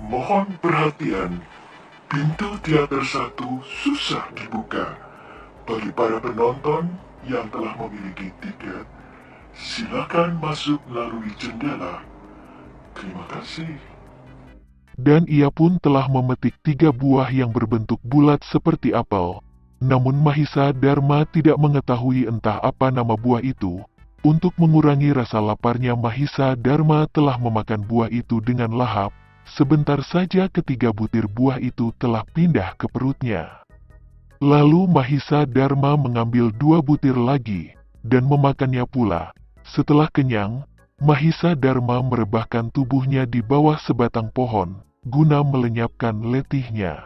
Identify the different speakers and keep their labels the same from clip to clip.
Speaker 1: Mohon perhatian, pintu teater 1 susah dibuka. Bagi para penonton yang telah memiliki tiket, silakan masuk melalui jendela. Terima kasih.
Speaker 2: Dan ia pun telah memetik 3 buah yang berbentuk bulat seperti apel. Namun Mahisa Dharma tidak mengetahui entah apa nama buah itu. Untuk mengurangi rasa laparnya, Mahisa Dharma telah memakan buah itu dengan lahap. Sebentar saja ketiga butir buah itu telah pindah ke perutnya. Lalu Mahisa Dharma mengambil 2 butir lagi, dan memakannya pula. Setelah kenyang, Mahisa Dharma merebahkan tubuhnya di bawah sebatang pohon, guna melenyapkan letihnya.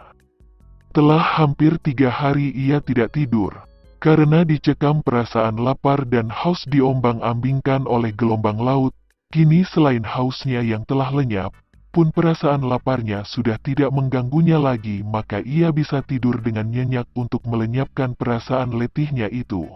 Speaker 2: Telah hampir 3 hari ia tidak tidur, karena dicekam perasaan lapar dan haus diombang-ambingkan oleh gelombang laut. Kini selain hausnya yang telah lenyap, pun perasaan laparnya sudah tidak mengganggunya lagi, maka ia bisa tidur dengan nyenyak untuk melenyapkan perasaan letihnya itu.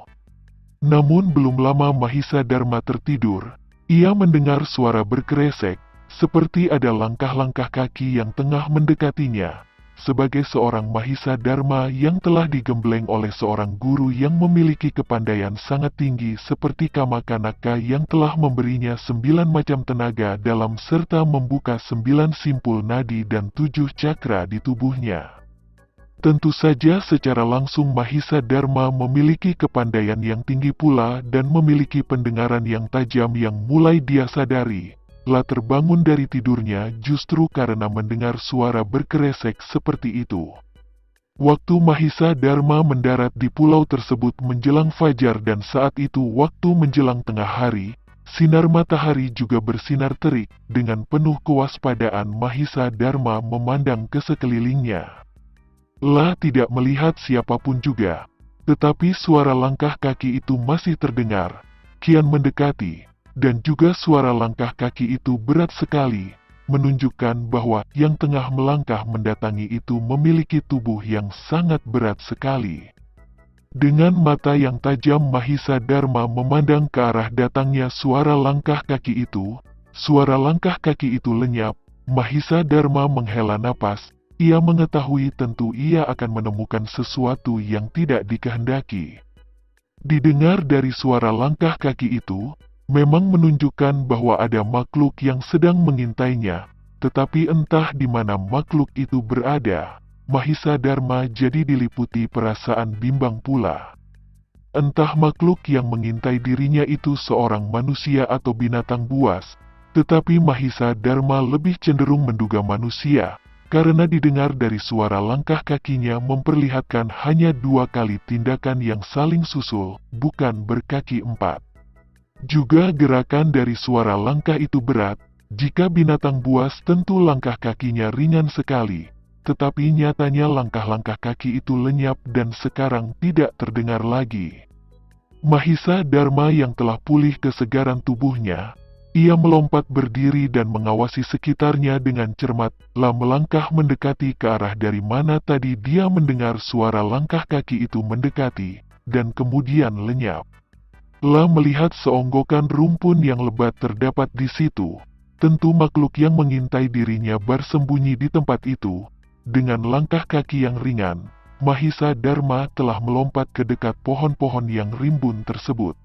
Speaker 2: Namun belum lama Mahisa Dharma tertidur, ia mendengar suara berkeresek, seperti ada langkah-langkah kaki yang tengah mendekatinya. Sebagai seorang Mahisa Dharma yang telah digembleng oleh seorang guru yang memiliki kepandaian sangat tinggi seperti Kama Kanaka yang telah memberinya 9 macam tenaga dalam serta membuka 9 simpul nadi dan 7 cakra di tubuhnya. Tentu saja secara langsung Mahisa Dharma memiliki kepandaian yang tinggi pula dan memiliki pendengaran yang tajam yang mulai dia sadari. Lah terbangun dari tidurnya justru karena mendengar suara berkeresek seperti itu. Waktu Mahisa Dharma mendarat di pulau tersebut menjelang fajar dan saat itu waktu menjelang tengah hari, sinar matahari juga bersinar terik. Dengan penuh kewaspadaan Mahisa Dharma memandang ke sekelilingnya. Lah tidak melihat siapapun juga, tetapi suara langkah kaki itu masih terdengar, kian mendekati. Dan juga suara langkah kaki itu berat sekali, menunjukkan bahwa yang tengah melangkah mendatangi itu memiliki tubuh yang sangat berat sekali. Dengan mata yang tajam Mahisa Dharma memandang ke arah datangnya suara langkah kaki itu. Suara langkah kaki itu lenyap, Mahisa Dharma menghela napas, ia mengetahui tentu ia akan menemukan sesuatu yang tidak dikehendaki. Didengar dari suara langkah kaki itu, memang menunjukkan bahwa ada makhluk yang sedang mengintainya, tetapi entah di mana makhluk itu berada, Mahisa Dharma jadi diliputi perasaan bimbang pula. Entah makhluk yang mengintai dirinya itu seorang manusia atau binatang buas, tetapi Mahisa Dharma lebih cenderung menduga manusia, karena didengar dari suara langkah kakinya memperlihatkan hanya 2 kali tindakan yang saling susul, bukan berkaki 4. Juga gerakan dari suara langkah itu berat. Jika binatang buas tentu langkah kakinya ringan sekali, tetapi nyatanya langkah-langkah kaki itu lenyap dan sekarang tidak terdengar lagi. Mahisa Dharma yang telah pulih kesegaran tubuhnya, ia melompat berdiri dan mengawasi sekitarnya dengan cermat, lah melangkah mendekati ke arah dari mana tadi dia mendengar suara langkah kaki itu mendekati, dan kemudian lenyap. Lah melihat seonggokan rumpun yang lebat terdapat di situ, tentu makhluk yang mengintai dirinya bersembunyi di tempat itu. Dengan langkah kaki yang ringan, Mahisa Dharma telah melompat ke dekat pohon-pohon yang rimbun tersebut.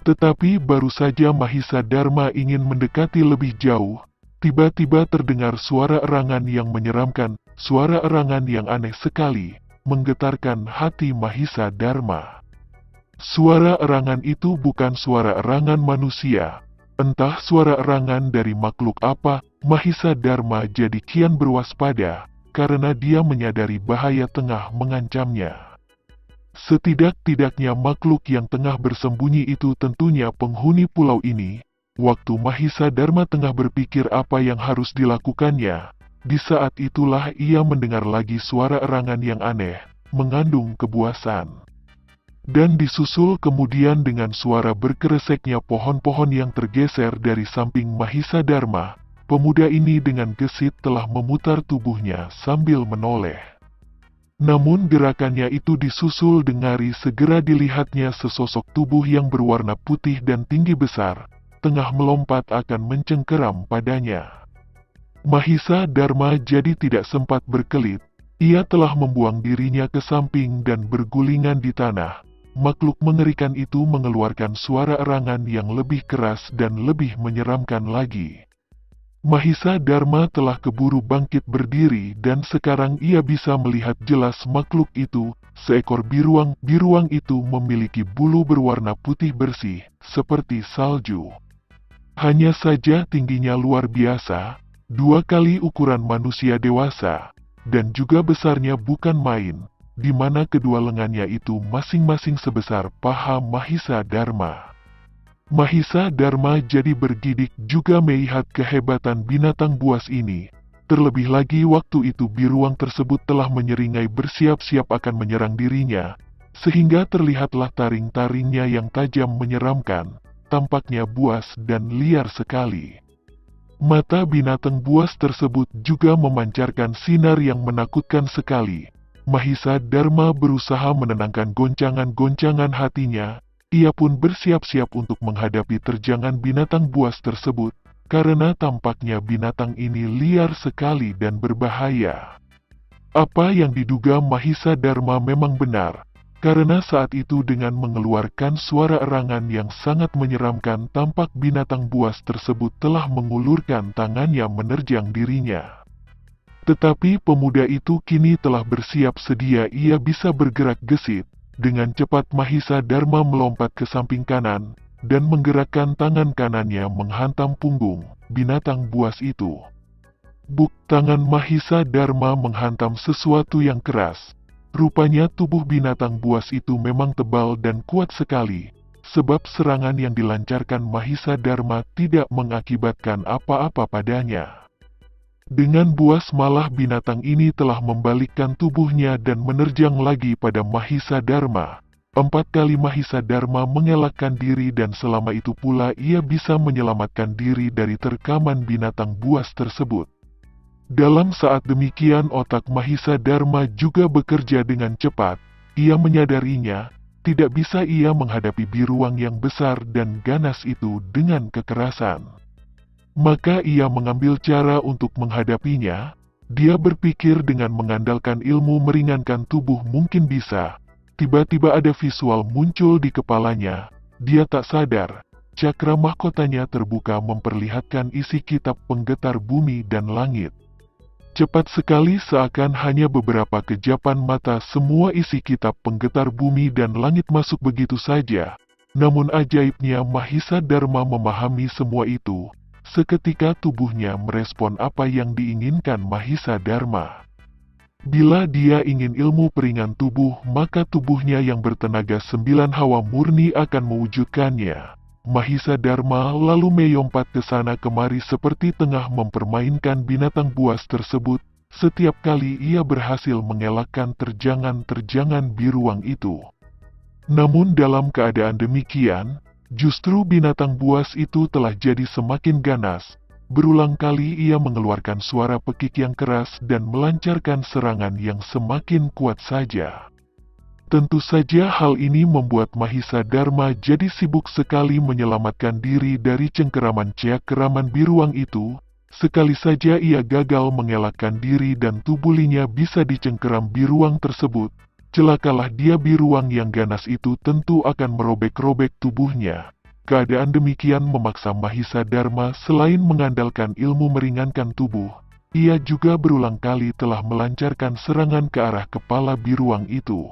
Speaker 2: Tetapi baru saja Mahisa Dharma ingin mendekati lebih jauh, tiba-tiba terdengar suara erangan yang menyeramkan, suara erangan yang aneh sekali, menggetarkan hati Mahisa Dharma. Suara erangan itu bukan suara erangan manusia. Entah suara erangan dari makhluk apa, Mahisa Dharma jadi kian berwaspada, karena dia menyadari bahaya tengah mengancamnya. Setidak-tidaknya makhluk yang tengah bersembunyi itu tentunya penghuni pulau ini. Waktu Mahisa Dharma tengah berpikir apa yang harus dilakukannya, di saat itulah ia mendengar lagi suara erangan yang aneh, mengandung kebuasan. Dan disusul kemudian dengan suara berkereseknya pohon-pohon yang tergeser dari samping Mahisa Dharma. Pemuda ini dengan gesit telah memutar tubuhnya sambil menoleh. Namun gerakannya itu disusul dengari segera dilihatnya sesosok tubuh yang berwarna putih dan tinggi besar, tengah melompat akan mencengkeram padanya. Mahisa Dharma jadi tidak sempat berkelit. Ia telah membuang dirinya ke samping dan bergulingan di tanah. Makhluk mengerikan itu mengeluarkan suara erangan yang lebih keras dan lebih menyeramkan lagi. Mahisa Dharma telah keburu bangkit berdiri dan sekarang ia bisa melihat jelas makhluk itu. Seekor biruang. Biruang itu memiliki bulu berwarna putih bersih, seperti salju. Hanya saja tingginya luar biasa, 2 kali ukuran manusia dewasa, dan juga besarnya bukan main, di mana kedua lengannya itu masing-masing sebesar paha Mahisa Dharma. Mahisa Dharma jadi bergidik juga melihat kehebatan binatang buas ini. Terlebih lagi waktu itu biruang tersebut telah menyeringai bersiap-siap akan menyerang dirinya, sehingga terlihatlah taring-taringnya yang tajam menyeramkan, tampaknya buas dan liar sekali. Mata binatang buas tersebut juga memancarkan sinar yang menakutkan sekali. Mahisa Dharma berusaha menenangkan goncangan-goncangan hatinya. Ia pun bersiap-siap untuk menghadapi terjangan binatang buas tersebut, karena tampaknya binatang ini liar sekali dan berbahaya. Apa yang diduga Mahisa Dharma memang benar, karena saat itu dengan mengeluarkan suara erangan yang sangat menyeramkan tampak binatang buas tersebut telah mengulurkan tangannya menerjang dirinya. Tetapi pemuda itu kini telah bersiap sedia, ia bisa bergerak gesit. Dengan cepat Mahisa Dharma melompat ke samping kanan, dan menggerakkan tangan kanannya menghantam punggung binatang buas itu. Buk, tangan Mahisa Dharma menghantam sesuatu yang keras. Rupanya tubuh binatang buas itu memang tebal dan kuat sekali, sebab serangan yang dilancarkan Mahisa Dharma tidak mengakibatkan apa-apa padanya. Dengan buas malah binatang ini telah membalikkan tubuhnya dan menerjang lagi pada Mahisa Dharma. 4 kali Mahisa Dharma mengelakkan diri dan selama itu pula ia bisa menyelamatkan diri dari terkaman binatang buas tersebut. Dalam saat demikian otak Mahisa Dharma juga bekerja dengan cepat. Ia menyadarinya, tidak bisa ia menghadapi biruang yang besar dan ganas itu dengan kekerasan. Maka ia mengambil cara untuk menghadapinya. Dia berpikir dengan mengandalkan ilmu meringankan tubuh mungkin bisa. Tiba-tiba ada visual muncul di kepalanya. Dia tak sadar, cakra mahkotanya terbuka memperlihatkan isi kitab penggetar bumi dan langit. Cepat sekali seakan hanya beberapa kejapan mata semua isi kitab penggetar bumi dan langit masuk begitu saja. Namun ajaibnya Mahisa Dharma memahami semua itu. Seketika tubuhnya merespon apa yang diinginkan Mahisa Dharma. Bila dia ingin ilmu peringan tubuh, maka tubuhnya yang bertenaga 9 hawa murni akan mewujudkannya. Mahisa Dharma lalu melompat ke sana kemari seperti tengah mempermainkan binatang buas tersebut. Setiap kali ia berhasil mengelakkan terjangan-terjangan biruang itu. Namun dalam keadaan demikian, justru binatang buas itu telah jadi semakin ganas. Berulang kali ia mengeluarkan suara pekik yang keras dan melancarkan serangan yang semakin kuat saja. Tentu saja hal ini membuat Mahisa Dharma jadi sibuk sekali menyelamatkan diri dari cengkeraman cakeraman biruang itu. Sekali saja ia gagal mengelakkan diri dan tubuhnya bisa dicengkeram biruang tersebut, celakalah dia, biruang yang ganas itu tentu akan merobek-robek tubuhnya. Keadaan demikian memaksa Mahisa Dharma selain mengandalkan ilmu meringankan tubuh, ia juga berulang kali telah melancarkan serangan ke arah kepala biruang itu.